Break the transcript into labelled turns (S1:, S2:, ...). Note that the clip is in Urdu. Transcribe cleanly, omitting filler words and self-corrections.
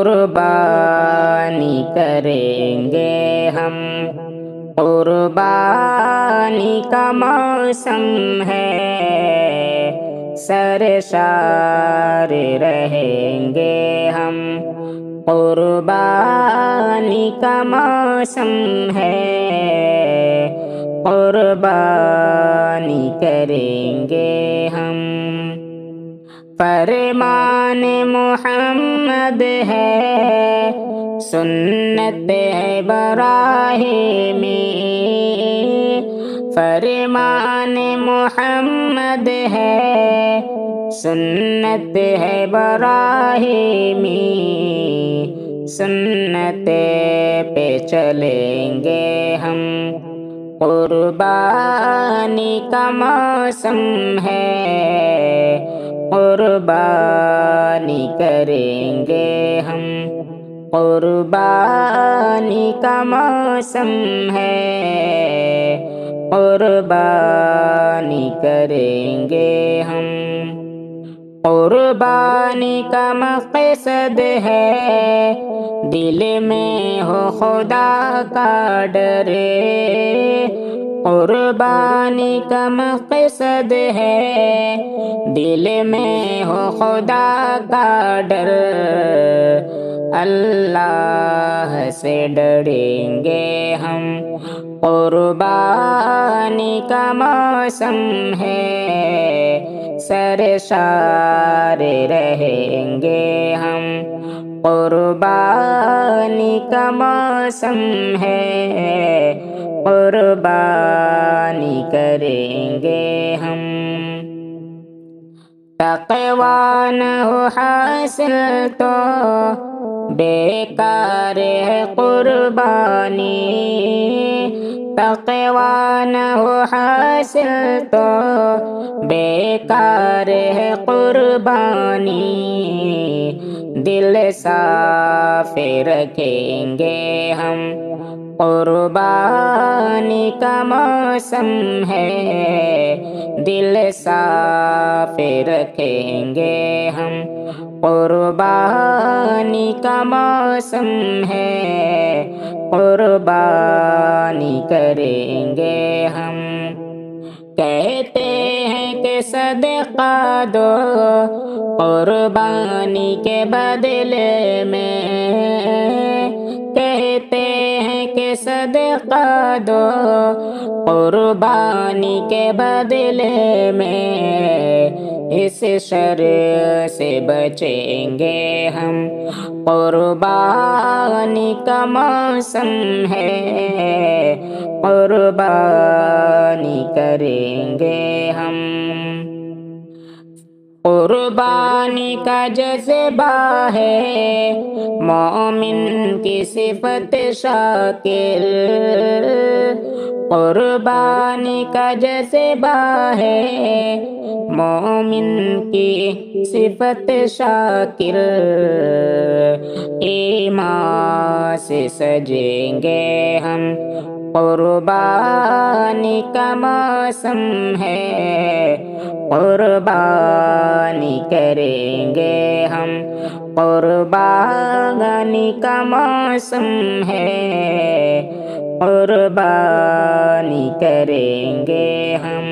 S1: قربانی کریں گے ہم، قربانی کا موسم ہے، سرشار رہیں گے ہم، قربانی کا موسم ہے، قربانی کریں گے ہم۔ فرمان محمد ہے، سنت ہے ابراہیمی، فرمان محمد ہے، سنت ہے ابراہیمی، سنت پہ چلیں گے ہم، قربانی کا موسم ہے، قربانی کریں گے ہم، قربانی کا موسم ہے، قربانی کریں گے ہم۔ قربانی کا مقصد ہے، دل میں ہو خدا کا ڈر، قربانی کا مقصد ہے، دل میں ہو خدا کا ڈر، اللہ سے ڈریں گے ہم، قربانی کا موسم ہے، سرشار رہیں گے ہم، قربانی کا موسم ہے، قربانی کریں گے ہم۔ تقویٰ نہ ہو حاصل تو بیکار ہے قربانی، تقویٰ نہ ہو حاصل تو بیکار ہے قربانی، دل صاف رکھیں گے ہم، قربانی کا موسم ہے، دل صاف رکھیں گے ہم، قربانی کا موسم ہے، قربانی کریں گے ہم۔ کہتے ہیں کہ صدقہ دو قربانی کے بدلے میں، کہتے ہیں کہ صدقہ دو قربانی کے بدلے میں، اس شر سے بچیں گے ہم، قربانی کا موسم ہے، قربانی کریں گے ہم۔ قربانی کا جذبہ ہے، مومن کی صفت شاکر، قربانی کا جذبہ ہے، مومن کی صفت شاکر، ایمان سے سجیں گے ہم، قربانی کا موسم ہے، قربانی کریں گے ہم، قربانی کا موسم ہے، قربانی کریں گے ہم۔